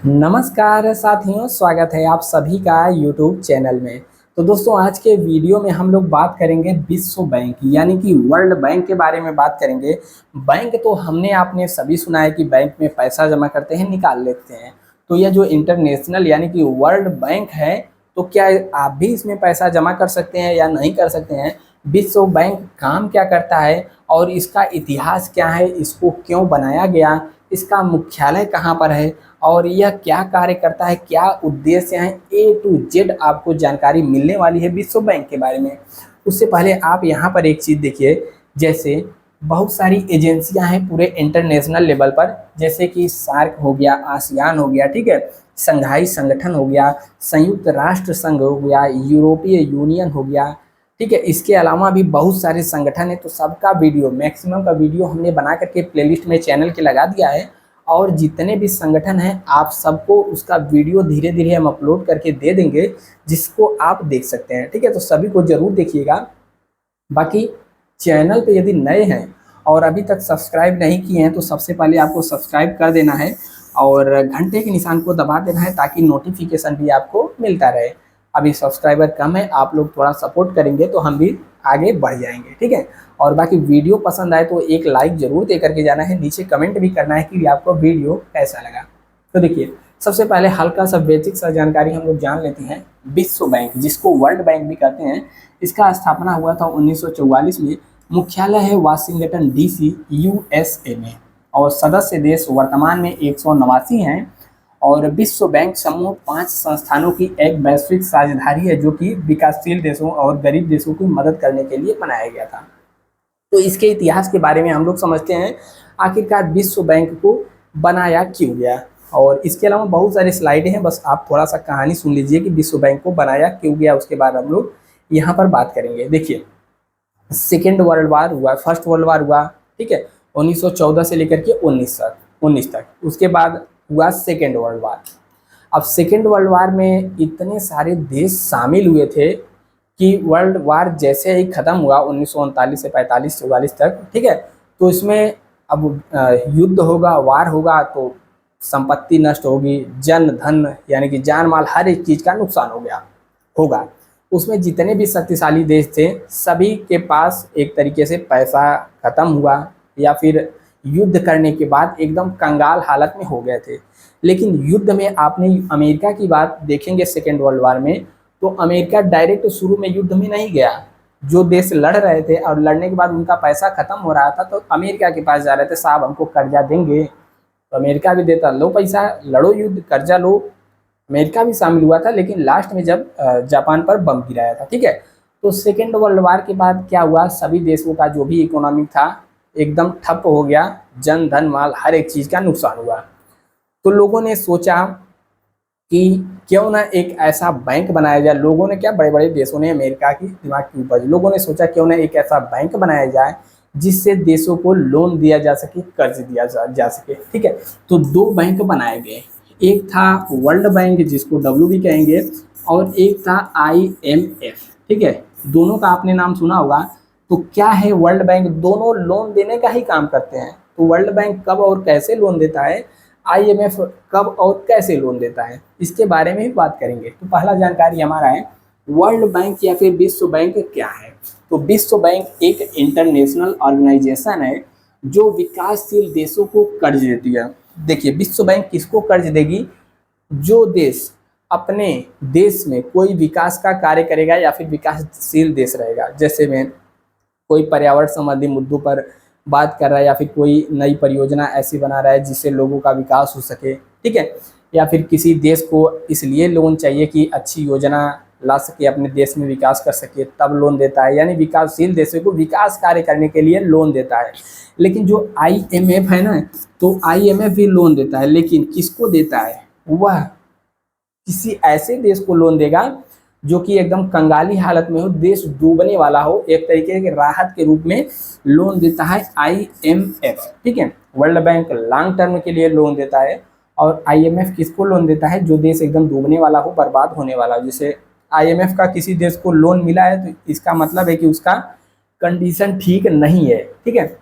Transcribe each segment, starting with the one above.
नमस्कार साथियों, स्वागत है आप सभी का यूट्यूब चैनल में। तो दोस्तों, आज के वीडियो में हम लोग बात करेंगे विश्व बैंक यानी कि वर्ल्ड बैंक के बारे में बात करेंगे। बैंक तो हमने आपने सभी सुना है कि बैंक में पैसा जमा करते हैं, निकाल लेते हैं। तो यह जो इंटरनेशनल यानी कि वर्ल्ड बैंक है, तो क्या आप भी इसमें पैसा जमा कर सकते हैं या नहीं कर सकते हैं? विश्व बैंक काम क्या करता है और इसका इतिहास क्या है, इसको क्यों बनाया गया, इसका मुख्यालय कहाँ पर है और यह क्या कार्य करता है, क्या उद्देश्य हैं, ए टू जेड आपको जानकारी मिलने वाली है विश्व बैंक के बारे में। उससे पहले आप यहाँ पर एक चीज़ देखिए, जैसे बहुत सारी एजेंसियां हैं पूरे इंटरनेशनल लेवल पर, जैसे कि सार्क हो गया, आसियान हो गया, ठीक है, संघाई संगठन हो गया, संयुक्त राष्ट्र संघ हो गया, यूरोपीय यूनियन हो गया, ठीक है। इसके अलावा भी बहुत सारे संगठन है। तो सबका वीडियो, मैक्सिमम का वीडियो हमने बना करके प्लेलिस्ट में चैनल के लगा दिया है, और जितने भी संगठन हैं आप सबको उसका वीडियो धीरे धीरे हम अपलोड करके दे देंगे, जिसको आप देख सकते हैं, ठीक है। तो सभी को जरूर देखिएगा। बाकी चैनल पे यदि नए हैं और अभी तक सब्सक्राइब नहीं किए हैं तो सबसे पहले आपको सब्सक्राइब कर देना है और घंटे के निशान को दबा देना है, ताकि नोटिफिकेशन भी आपको मिलता रहे। अभी सब्सक्राइबर कम है, आप लोग थोड़ा सपोर्ट करेंगे तो हम भी आगे बढ़ जाएंगे, ठीक है। और बाकी वीडियो पसंद आए तो एक लाइक जरूर दे करके जाना है, नीचे कमेंट भी करना है कि आपको वीडियो कैसा लगा। तो देखिए, सबसे पहले हल्का सा बेसिक सा जानकारी हम लोग जान लेते हैं। विश्व बैंक, जिसको वर्ल्ड बैंक भी कहते हैं, इसका स्थापना हुआ था 1944 में। मुख्यालय है वाशिंगटन डीसी, यूएसए में, और सदस्य देश वर्तमान में 189 हैं। और विश्व बैंक समूह 5 संस्थानों की एक वैश्विक साझेदारी है, जो कि विकासशील देशों और गरीब देशों की मदद करने के लिए बनाया गया था। तो इसके इतिहास के बारे में हम लोग समझते हैं, आखिरकार विश्व बैंक को बनाया क्यों गया। और इसके अलावा बहुत सारे स्लाइडें हैं, बस आप थोड़ा सा कहानी सुन लीजिए कि विश्व बैंक को बनाया क्यों गया, उसके बाद हम लोग यहाँ पर बात करेंगे। देखिए, सेकेंड वर्ल्ड वार हुआ, फर्स्ट वर्ल्ड वार हुआ, ठीक है, 1914 से लेकर के 19 तक। उसके बाद हुआ सेकेंड वर्ल्ड वार। अब सेकेंड वर्ल्ड वार में इतने सारे देश शामिल हुए थे कि वर्ल्ड वार जैसे ही ख़त्म हुआ 1939 से 45-44 तक, ठीक है, तो इसमें अब युद्ध होगा, वार होगा, तो संपत्ति नष्ट होगी, जन धन यानी कि जान माल हर एक चीज़ का नुकसान होगा। उसमें जितने भी शक्तिशाली देश थे, सभी के पास एक तरीके से पैसा ख़त्म हुआ, या फिर युद्ध करने के बाद एकदम कंगाल हालत में हो गए थे। लेकिन युद्ध में आपने अमेरिका की बात देखेंगे सेकेंड वर्ल्ड वार में, तो अमेरिका डायरेक्ट शुरू में युद्ध में नहीं गया। जो देश लड़ रहे थे और लड़ने के बाद उनका पैसा खत्म हो रहा था, तो अमेरिका के पास जा रहे थे, साहब हमको कर्जा देंगे, तो अमेरिका भी देता, लो पैसा, लड़ो युद्ध, कर्जा लो। अमेरिका भी शामिल हुआ था, लेकिन लास्ट में जब जापान पर बम गिराया था, ठीक है। तो सेकेंड वर्ल्ड वार के बाद क्या हुआ, सभी देशों का जो भी इकोनॉमी था एकदम ठप हो गया, जन धन माल हर एक चीज़ का नुकसान हुआ। तो लोगों ने सोचा कि क्यों ना एक ऐसा बैंक बनाया जाए। लोगों ने क्या, बड़े बड़े देशों ने, अमेरिका की दिमाग की उपज, लोगों ने सोचा क्यों ना एक ऐसा बैंक बनाया जाए जिससे देशों को लोन दिया जा सके, कर्ज दिया जा सके, ठीक है। तो 2 बैंक बनाए गए, एक था वर्ल्ड बैंक, जिसको डब्ल्यू भी कहेंगे, और एक था IMF, ठीक है। दोनों का आपने नाम सुना होगा। तो क्या है वर्ल्ड बैंक, दोनों लोन देने का ही काम करते हैं। तो वर्ल्ड बैंक कब और कैसे लोन देता है, IMF कब और कैसे लोन देता है, इसके बारे में भी बात करेंगे। तो पहला जानकारी हमारा है, वर्ल्ड बैंक या फिर विश्व बैंक क्या है। तो विश्व बैंक एक इंटरनेशनल ऑर्गेनाइजेशन है जो विकासशील देशों को कर्ज देती है। देखिए, विश्व बैंक किसको कर्ज देगी, जो देश अपने देश में कोई विकास का कार्य करेगा या फिर विकासशील देश रहेगा। जैसे में कोई पर्यावरण संबंधी मुद्दों पर बात कर रहा है, या फिर कोई नई परियोजना ऐसी बना रहा है जिससे लोगों का विकास हो सके, ठीक है। या फिर किसी देश को इसलिए लोन चाहिए कि अच्छी योजना ला सके, अपने देश में विकास कर सके, तब लोन देता है। यानी विकासशील देशों को विकास कार्य करने के लिए लोन देता है। लेकिन जो IMF है ना, तो IMF भी लोन देता है, लेकिन किसको देता है, वह किसी ऐसे देश को लोन देगा जो कि एकदम कंगाली हालत में हो, देश डूबने वाला हो, एक तरीके के राहत के रूप में लोन देता है IMF, ठीक है। वर्ल्ड बैंक लॉन्ग टर्म के लिए लोन देता है, और IMF किसको लोन देता है, जो देश एकदम डूबने वाला हो, बर्बाद होने वाला हो। जैसे IMF का किसी देश को लोन मिला है, तो इसका मतलब है कि उसका कंडीशन ठीक नहीं है, ठीक है।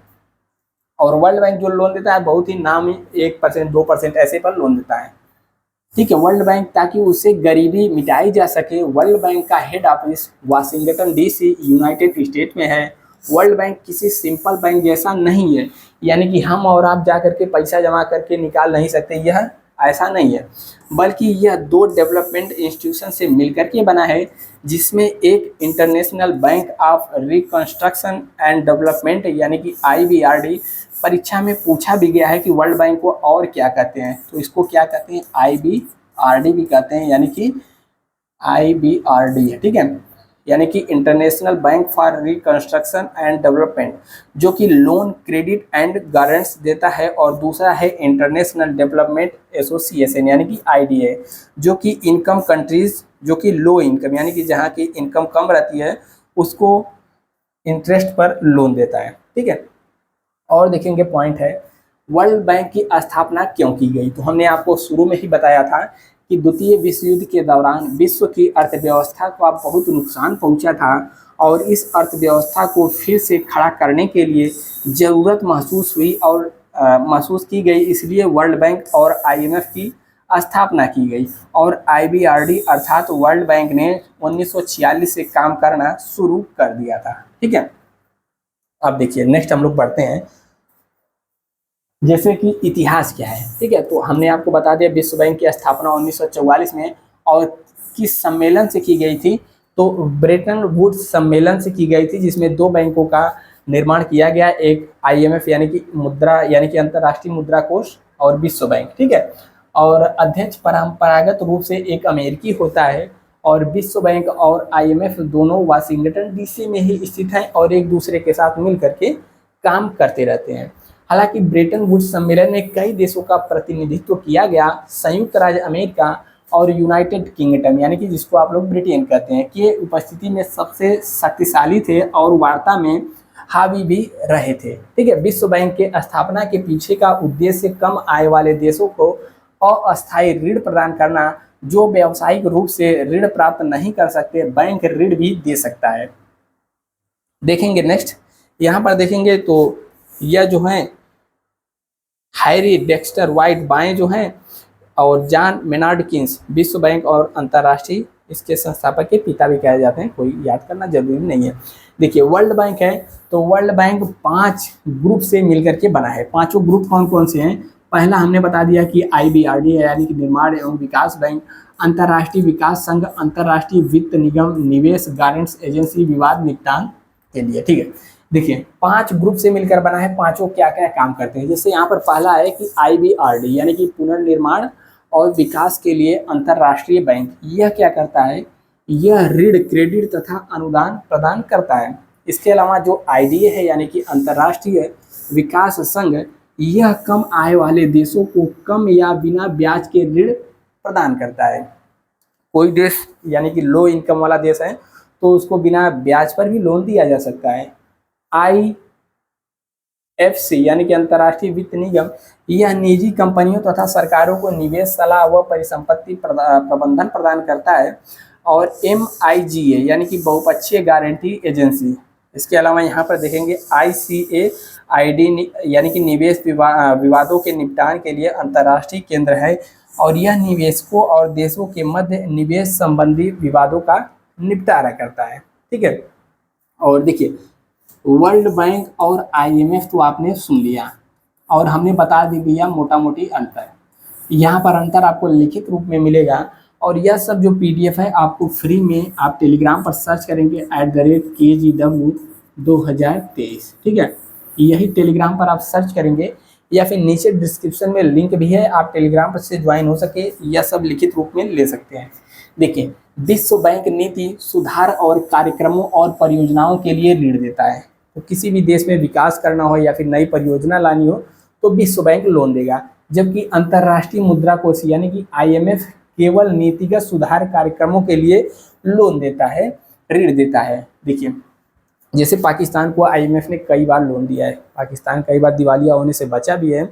और वर्ल्ड बैंक जो लोन देता है, बहुत ही नामी 1%, 2% ऐसे पर लोन देता है। ठीक है, वर्ल्ड बैंक, ताकि उससे गरीबी मिटाई जा सके। वर्ल्ड बैंक का head office Washington DC United state में है। वर्ल्ड बैंक किसी सिंपल बैंक जैसा नहीं है, यानी कि हम और आप जा करके पैसा जमा करके निकाल नहीं सकते, यह ऐसा नहीं है, बल्कि यह दो डेवलपमेंट इंस्टीट्यूशन से मिलकर के बना है, जिसमें एक international bank of reconstruction and development यानी कि IBRD, परीक्षा में पूछा भी गया है कि वर्ल्ड बैंक को और क्या कहते हैं, तो इसको क्या कहते हैं, IBRD भी कहते हैं, यानी कि IBRD है, ठीक है, यानी कि international bank for reconstruction and development, जो कि लोन, क्रेडिट एंड गारंट्स देता है। और दूसरा है इंटरनेशनल डेवलपमेंट एसोसिएशन यानी कि IDA, जो कि इनकम कंट्रीज, जो कि लो इनकम यानी कि जहाँ की इनकम कम रहती है, उसको इंटरेस्ट पर लोन देता है, ठीक है। और देखेंगे पॉइंट है, वर्ल्ड बैंक की स्थापना क्यों की गई, तो हमने आपको शुरू में ही बताया था कि द्वितीय विश्व युद्ध के दौरान विश्व की अर्थव्यवस्था को आप बहुत नुकसान पहुंचा था, और इस अर्थव्यवस्था को फिर से खड़ा करने के लिए ज़रूरत महसूस हुई और महसूस की गई, इसलिए वर्ल्ड बैंक और IMF की स्थापना की गई। और IBRD अर्थात वर्ल्ड बैंक ने 1946 से काम करना शुरू कर दिया था, ठीक है। अब देखिए नेक्स्ट हम लोग बढ़ते हैं, जैसे कि इतिहास क्या है, ठीक है। तो हमने आपको बता दिया विश्व बैंक की स्थापना 1944 में, और किस सम्मेलन से की गई थी, तो ब्रेटन वुड्स सम्मेलन से की गई थी, जिसमें दो बैंकों का निर्माण किया गया, एक IMF यानी कि मुद्रा यानी कि अंतर्राष्ट्रीय मुद्रा कोष, और विश्व बैंक, ठीक है। और अध्यक्ष परंपरागत रूप से एक अमेरिकी होता है, और विश्व बैंक और IMF दोनों वाशिंगटन DC में ही स्थित हैं और एक दूसरे के साथ मिल करके काम करते रहते हैं। हालांकि ब्रेटन वुड्स सम्मेलन में कई देशों का प्रतिनिधित्व किया गया, संयुक्त राज्य अमेरिका और यूनाइटेड किंगडम यानी कि जिसको आप लोग ब्रिटेन कहते हैं, की उपस्थिति में सबसे शक्तिशाली थे और वार्ता में हावी भी रहे थे, ठीक है। विश्व बैंक के स्थापना के पीछे का उद्देश्य कम आय वाले देशों को अस्थायी ऋण प्रदान करना, जो व्यावसायिक रूप से ऋण प्राप्त नहीं कर सकते, बैंक ऋण भी दे सकता है। देखेंगे नेक्स्ट, यहाँ पर देखेंगे तो यह जो है हैरी डेक्स्टर वाइट बाएं जो हैं, और जॉन मेनार्ड किन्स विश्व बैंक और अंतर्राष्ट्रीय इसके संस्थापक के पिता भी कहे जाते हैं, कोई याद करना जरूरी नहीं है। देखिए वर्ल्ड बैंक है, तो वर्ल्ड बैंक 5 ग्रुप से मिलकर के बना है। पांचों ग्रुप कौन कौन से हैं, पहला हमने बता दिया कि IBRD है, यानी कि निर्माण एवं विकास बैंक, अंतर्राष्ट्रीय विकास संघ, अंतर्राष्ट्रीय वित्त निगम, निवेश गारंट्स एजेंसी, विवाद निपटान के लिए, ठीक है। देखिए 5 ग्रुप से मिलकर बना है, पांचों क्या क्या काम करते हैं। जैसे यहाँ पर पहला है कि IBRD यानी कि पुनर्निर्माण और विकास के लिए अंतर्राष्ट्रीय बैंक, यह क्या करता है, यह ऋण, क्रेडिट तथा अनुदान प्रदान करता है। इसके अलावा जो IDA है यानी कि अंतर्राष्ट्रीय विकास संघ, यह कम आय वाले देशों को कम या बिना ब्याज के ऋण प्रदान करता है। कोई देश यानी कि लो इनकम वाला देश है तो उसको बिना ब्याज पर भी लोन दिया जा सकता है। IFC यानी कि अंतर्राष्ट्रीय वित्त निगम, यह निजी कंपनियों तथा सरकारों को निवेश सलाह व परिसंपत्ति प्रबंधन प्रदान करता है। और MIGA यानी कि बहुपक्षीय गारंटी एजेंसी। इसके अलावा यहाँ पर देखेंगे ICAID यानी कि निवेश विवादों के निपटान के लिए अंतर्राष्ट्रीय केंद्र है, और यह निवेशकों और देशों के मध्य निवेश संबंधी विवादों का निपटारा करता है, ठीक है। और देखिए वर्ल्ड बैंक और IMF तो आपने सुन लिया, और हमने बता दी दिया मोटा मोटी अंतर। यहाँ पर अंतर आपको लिखित रूप में मिलेगा, और यह सब जो PDF है आपको फ्री में आप टेलीग्राम पर सर्च करेंगे @KGW 2023, ठीक है। यही टेलीग्राम पर आप सर्च करेंगे, या फिर नीचे डिस्क्रिप्शन में लिंक भी है, आप टेलीग्राम पर से ज्वाइन हो सके, यह सब लिखित रूप में ले सकते हैं। देखिए विश्व बैंक नीति, सुधार और कार्यक्रमों और परियोजनाओं के लिए ऋण देता है। तो किसी भी देश में विकास करना हो या फिर नई परियोजना लानी हो तो विश्व बैंक लोन देगा, जबकि अंतर्राष्ट्रीय मुद्रा कोष यानी कि IMF केवल नीतिगत सुधार कार्यक्रमों के लिए लोन देता है, ऋण देता है। देखिए जैसे पाकिस्तान को IMF ने कई बार लोन दिया है, पाकिस्तान कई बार दिवालिया होने से बचा भी है,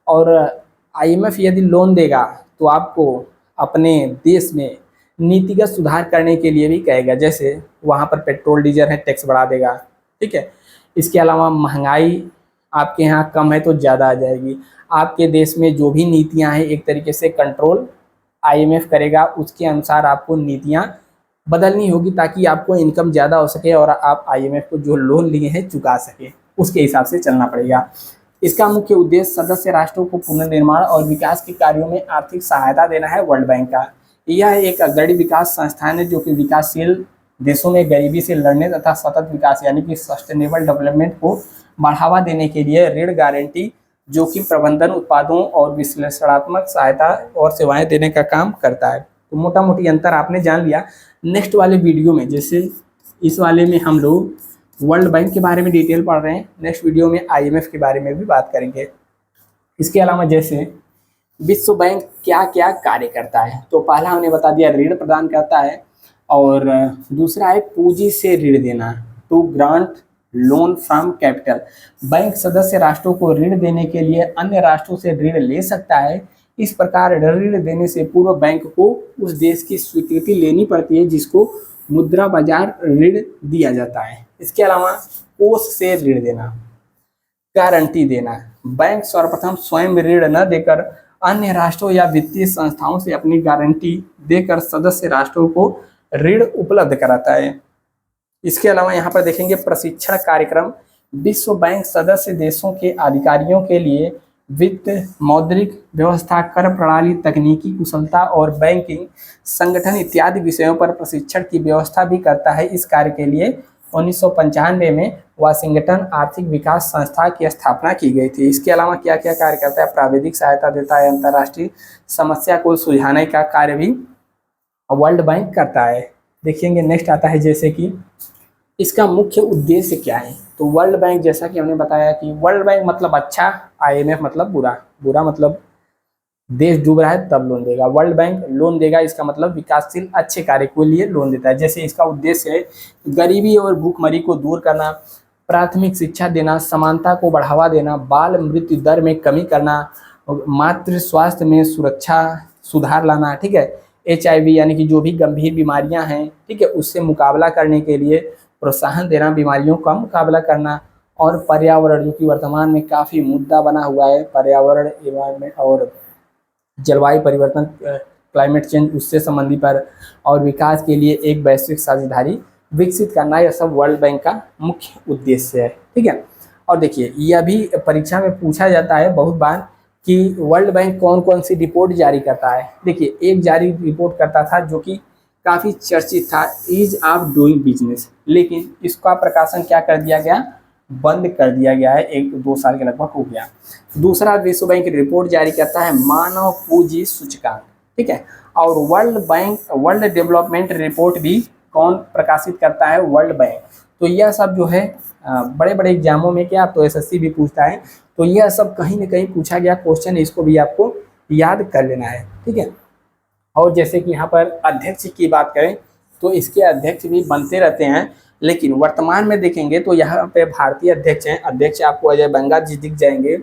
और IMF यदि लोन देगा तो आपको अपने देश में नीतिगत सुधार करने के लिए भी कहेगा, जैसे वहाँ पर पेट्रोल डीजल है टैक्स बढ़ा देगा, ठीक है। इसके अलावा महंगाई आपके यहाँ कम है तो ज़्यादा आ जाएगी, आपके देश में जो भी नीतियाँ हैं एक तरीके से कंट्रोल आईएमएफ करेगा उसके अनुसार आपको नीतियां बदलनी होगी ताकि आपको इनकम ज़्यादा हो सके और आप आईएमएफ को जो लोन लिए हैं चुका सके, उसके हिसाब से चलना पड़ेगा। इसका मुख्य उद्देश्य सदस्य राष्ट्रों को पुनर्निर्माण और विकास के कार्यों में आर्थिक सहायता देना है। वर्ल्ड बैंक का यह एक अग्रणी विकास संस्थान है जो कि विकासशील देशों में गरीबी से लड़ने तथा सतत विकास यानी कि सस्टेनेबल डेवलपमेंट को बढ़ावा देने के लिए ऋण गारंटी, जोखिम प्रबंधन, उत्पादों और विश्लेषणात्मक सहायता और सेवाएं देने का काम करता है। तो मोटा मोटी अंतर आपने जान लिया। नेक्स्ट वाले वीडियो में, जैसे इस वाले में हम लोग वर्ल्ड बैंक के बारे में डिटेल पढ़ रहे हैं, नेक्स्ट वीडियो में आईएमएफ के बारे में भी बात करेंगे। इसके अलावा जैसे विश्व बैंक क्या क्या कार्य करता है, तो पहला हमने बता दिया ऋण प्रदान करता है, और दूसरा है पूंजी से ऋण देना, to grant loan from capital. Bank सदस्य राष्ट्रों को ऋण देने के लिए अन्य राष्ट्रों से ऋण ले सकता है। इस प्रकार ऋण देने से पूर्व बैंक को उस देश की स्वीकृति लेनी पड़ती है जिसको मुद्रा बाजार ऋण दिया जाता है। इसके अलावा कोष से ऋण देना, गारंटी देना, बैंक सर्वप्रथम स्वयं ऋण न देकर अन्य राष्ट्रों या वित्तीय संस्थाओं से अपनी गारंटी देकर सदस्य राष्ट्रों को ऋण उपलब्ध कराता है। इसके अलावा यहाँ पर देखेंगे प्रशिक्षण कार्यक्रम। विश्व बैंक सदस्य देशों के अधिकारियों के लिए वित्त, मौद्रिक व्यवस्था, कर प्रणाली, तकनीकी कुशलता और बैंकिंग संगठन इत्यादि विषयों पर प्रशिक्षण की व्यवस्था भी करता है। इस कार्य के लिए 1995 में वाशिंगटन आर्थिक विकास संस्था की स्थापना की गई थी। इसके अलावा क्या क्या कार्य करता है, प्राविधिक सहायता देता है, अंतर्राष्ट्रीय समस्या को सुलझाने का कार्य भी वर्ल्ड बैंक करता है। देखेंगे नेक्स्ट आता है जैसे कि इसका मुख्य उद्देश्य क्या है। तो वर्ल्ड बैंक, जैसा कि हमने बताया कि वर्ल्ड बैंक मतलब अच्छा, आईएमएफ मतलब बुरा। बुरा मतलब देश डूब रहा है तब लोन देगा, वर्ल्ड बैंक लोन देगा, इसका मतलब विकासशील अच्छे कार्य के लिए लोन देता है। जैसे इसका उद्देश्य है गरीबी और भूखमरी को दूर करना, प्राथमिक शिक्षा देना, समानता को बढ़ावा देना, बाल मृत्यु दर में कमी करना, मातृ स्वास्थ्य में सुरक्षा सुधार लाना, ठीक है, एचआईवी यानी कि जो भी गंभीर बीमारियां हैं, ठीक है, उससे मुकाबला करने के लिए प्रोत्साहन देना, बीमारियों का मुकाबला करना, और पर्यावरण जो कि वर्तमान में काफ़ी मुद्दा बना हुआ है, पर्यावरण, एनवायरमेंट और जलवायु परिवर्तन, क्लाइमेट चेंज, उससे संबंधी पर, और विकास के लिए एक वैश्विक साझेदारी विकसित करना, यह सब वर्ल्ड बैंक का मुख्य उद्देश्य है। ठीक है, और देखिए यह भी परीक्षा में पूछा जाता है बहुत बार कि वर्ल्ड बैंक कौन कौन सी रिपोर्ट जारी करता है। देखिए एक जारी रिपोर्ट करता था जो कि काफ़ी चर्चित था, ईज ऑफ डूइंग बिजनेस, लेकिन इसका प्रकाशन क्या कर दिया गया, बंद कर दिया गया है, 1-2 साल के लगभग हो गया। दूसरा विश्व बैंक रिपोर्ट जारी करता है मानव पूंजी सूचकांक, ठीक है, और वर्ल्ड डेवलपमेंट रिपोर्ट भी कौन प्रकाशित करता है, वर्ल्ड बैंक। तो यह सब जो है बड़े बड़े एग्जामों में, क्या तो एसएससी भी पूछता है, तो यह सब कहीं ना कहीं पूछा गया क्वेश्चन, इसको भी आपको याद कर लेना है। ठीक है, और जैसे कि यहाँ पर अध्यक्ष की बात करें तो इसके अध्यक्ष भी बनते रहते हैं, लेकिन वर्तमान में देखेंगे तो यहाँ पे भारतीय अध्यक्ष हैं। अध्यक्ष आपको अजय बंगा जी दिख जाएंगे।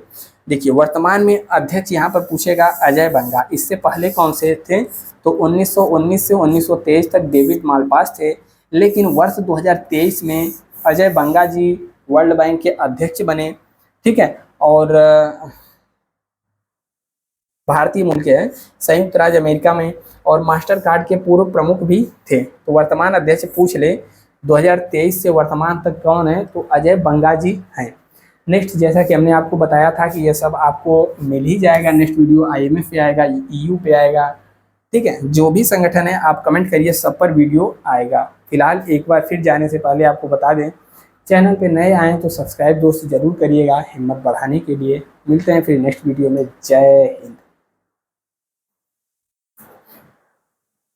देखिए वर्तमान में अध्यक्ष यहाँ पर पूछेगा अजय बंगा। इससे पहले कौन से थे, तो 1919 से 1923 तक डेविड मालपास थे, लेकिन वर्ष 2023 में अजय बंगा जी वर्ल्ड बैंक के अध्यक्ष बने। ठीक है, और भारतीय मूल के हैं, संयुक्त राज्य अमेरिका में, और मास्टर कार्ड के पूर्व प्रमुख भी थे। तो वर्तमान अध्यक्ष पूछ ले 2023 से वर्तमान तक कौन है, तो अजय बंगा जी हैं। नेक्स्ट, जैसा कि हमने आपको बताया था कि ये सब आपको मिल ही जाएगा, नेक्स्ट वीडियो आईएमएफ पे आएगा, ईयू पे आएगा। ठीक है, जो भी संगठन है आप कमेंट करिए, सब पर वीडियो आएगा। फिलहाल एक बार फिर जाने से पहले आपको बता दें, चैनल पे नए आएँ तो सब्सक्राइब दोस्त जरूर करिएगा, हिम्मत बढ़ाने के लिए। मिलते हैं फिर नेक्स्ट वीडियो में। जय हिंद।